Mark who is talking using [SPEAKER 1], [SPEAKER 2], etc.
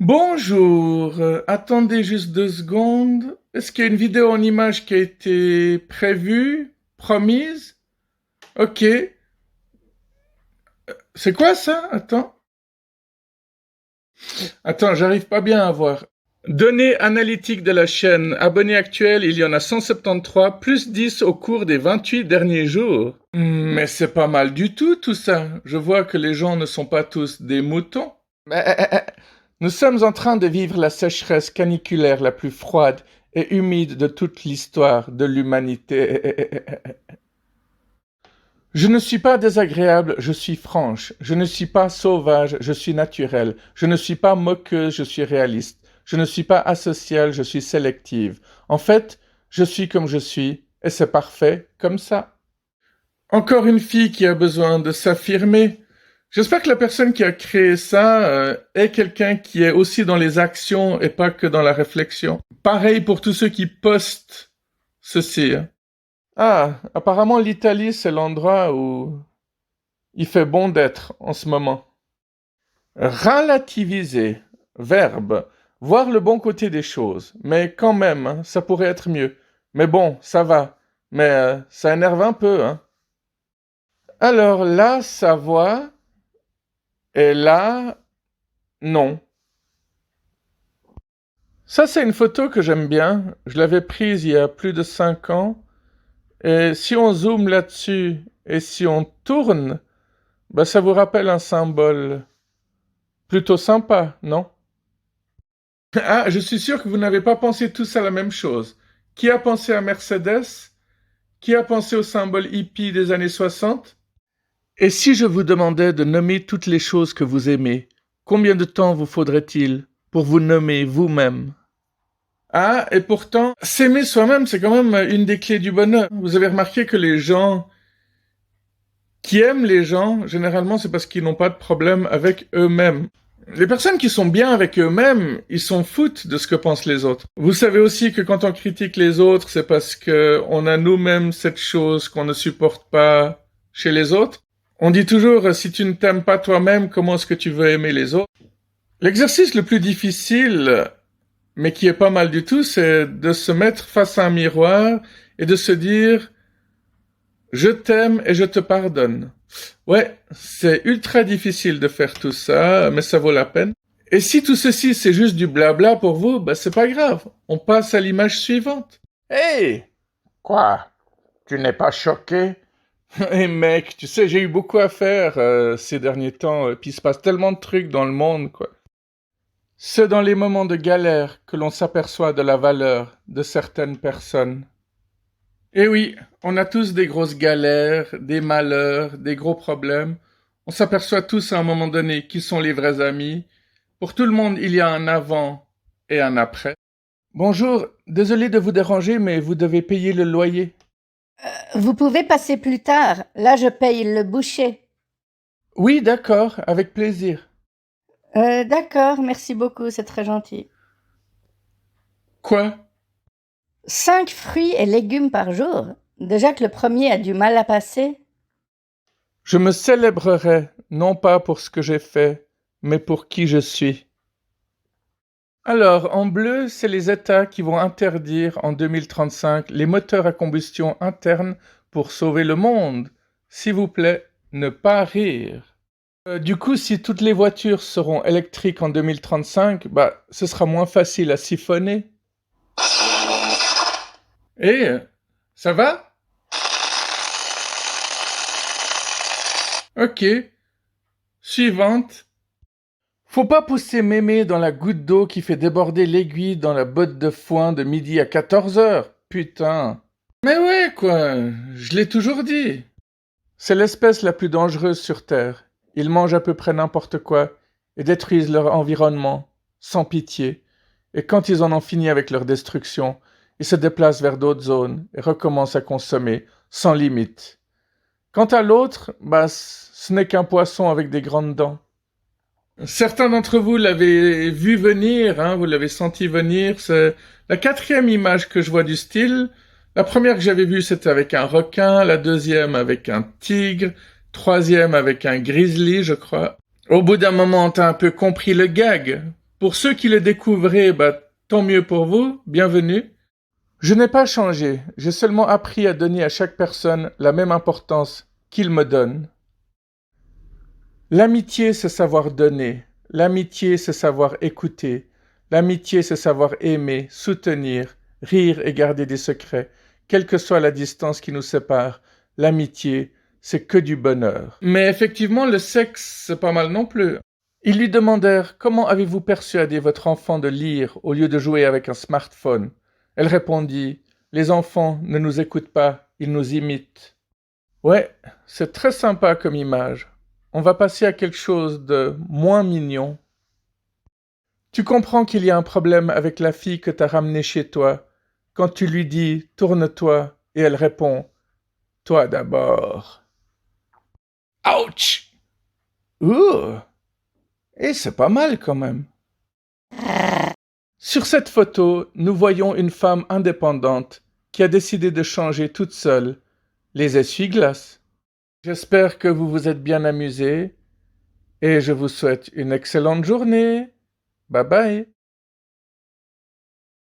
[SPEAKER 1] Bonjour, attendez juste 2 secondes. Est-ce qu'il y a une vidéo en image qui a été prévue, promise? Ok. C'est quoi ça? Attends, j'arrive pas bien à voir. Données analytiques de la chaîne. Abonnés actuels, il y en a 173, plus 10 au cours des 28 derniers jours. Mais c'est pas mal du tout ça. Je vois que les gens ne sont pas tous des moutons. Nous sommes en train de vivre la sécheresse caniculaire la plus froide et humide de toute l'histoire de l'humanité. Je ne suis pas désagréable, je suis franche. Je ne suis pas sauvage, je suis naturelle. Je ne suis pas moqueuse, je suis réaliste. Je ne suis pas asociale, je suis sélective. En fait, je suis comme je suis, et c'est parfait comme ça. Encore une fille qui a besoin de s'affirmer. J'espère que la personne qui a créé ça est quelqu'un qui est aussi dans les actions et pas que dans la réflexion. Pareil pour tous ceux qui postent ceci. Ah, apparemment l'Italie, c'est l'endroit où il fait bon d'être en ce moment. Relativiser. Verbe. Voir le bon côté des choses. Mais quand même, hein, ça pourrait être mieux. Mais bon, ça va. Mais ça énerve un peu, hein. Alors là, ça va. Et là, non. Ça, c'est une photo que j'aime bien. Je l'avais prise il y a plus de 5 ans. Et si on zoome là-dessus et si on tourne, bah, ça vous rappelle un symbole plutôt sympa, non? Ah, je suis sûr que vous n'avez pas pensé tous à la même chose. Qui a pensé à Mercedes? Qui a pensé au symbole hippie des années 60? Et si je vous demandais de nommer toutes les choses que vous aimez, combien de temps vous faudrait-il pour vous nommer vous-même? Ah, et pourtant, s'aimer soi-même, c'est quand même une des clés du bonheur. Vous avez remarqué que les gens qui aiment les gens, généralement, c'est parce qu'ils n'ont pas de problème avec eux-mêmes. Les personnes qui sont bien avec eux-mêmes, ils s'en foutent de ce que pensent les autres. Vous savez aussi que quand on critique les autres, c'est parce que on a nous-mêmes cette chose qu'on ne supporte pas chez les autres. On dit toujours, si tu ne t'aimes pas toi-même, comment est-ce que tu veux aimer les autres? L'exercice le plus difficile, mais qui est pas mal du tout, c'est de se mettre face à un miroir et de se dire je t'aime et je te pardonne. Ouais, c'est ultra difficile de faire tout ça, mais ça vaut la peine. Et si tout ceci c'est juste du blabla pour vous, bah c'est pas grave. On passe à l'image suivante. Hey! Quoi? Tu n'es pas choqué? Hey mec, tu sais, j'ai eu beaucoup à faire ces derniers temps, puis il se passe tellement de trucs dans le monde, quoi. C'est dans les moments de galère que l'on s'aperçoit de la valeur de certaines personnes. Eh oui, on a tous des grosses galères, des malheurs, des gros problèmes. On s'aperçoit tous à un moment donné qui sont les vrais amis. Pour tout le monde, il y a un avant et un après. Bonjour, désolé de vous déranger, mais vous devez payer le loyer.
[SPEAKER 2] Vous pouvez passer plus tard. Là, je paye le boucher.
[SPEAKER 1] Oui, d'accord, avec plaisir.
[SPEAKER 2] D'accord, merci beaucoup, c'est très gentil.
[SPEAKER 1] Quoi?
[SPEAKER 2] 5 fruits et légumes par jour. Déjà que le premier a du mal à passer.
[SPEAKER 1] Je me célébrerai, non pas pour ce que j'ai fait, mais pour qui je suis. Alors, en bleu, c'est les États qui vont interdire en 2035 les moteurs à combustion interne pour sauver le monde. S'il vous plaît, ne pas rire. Du coup, si toutes les voitures seront électriques en 2035, bah, ce sera moins facile à siphonner. Eh, ça va? Ok. Suivante. Faut pas pousser mémé dans la goutte d'eau qui fait déborder l'aiguille dans la botte de foin de midi à 14 heures. Putain. Mais ouais, quoi. Je l'ai toujours dit. C'est l'espèce la plus dangereuse sur Terre. Ils mangent à peu près n'importe quoi et détruisent leur environnement, sans pitié. Et quand ils en ont fini avec leur destruction, ils se déplacent vers d'autres zones et recommencent à consommer, sans limite. Quant à l'autre, bah, ce n'est qu'un poisson avec des grandes dents. Certains d'entre vous l'avez vu venir, hein, vous l'avez senti venir. C'est la quatrième image que je vois du style. La première que j'avais vue, c'était avec un requin, la deuxième avec un tigre, troisième avec un grizzly, je crois. Au bout d'un moment, t'as un peu compris le gag. Pour ceux qui le découvraient, tant mieux pour vous, bienvenue. Je n'ai pas changé, j'ai seulement appris à donner à chaque personne la même importance qu'il me donne. L'amitié, c'est savoir donner. L'amitié, c'est savoir écouter. L'amitié, c'est savoir aimer, soutenir, rire et garder des secrets. Quelle que soit la distance qui nous sépare, l'amitié, c'est que du bonheur. Mais effectivement, le sexe, c'est pas mal non plus. Ils lui demandèrent « Comment avez-vous persuadé votre enfant de lire au lieu de jouer avec un smartphone ?» Elle répondit « Les enfants ne nous écoutent pas, ils nous imitent. » Ouais, c'est très sympa comme image. On va passer à quelque chose de moins mignon. Tu comprends qu'il y a un problème avec la fille que t'as ramenée chez toi quand tu lui dis « Tourne-toi » et elle répond « Toi d'abord. » Ouch! Ouh! Et c'est pas mal quand même. Sur cette photo, nous voyons une femme indépendante qui a décidé de changer toute seule les essuie-glaces. J'espère que vous vous êtes bien amusés et je vous souhaite une excellente journée. Bye bye.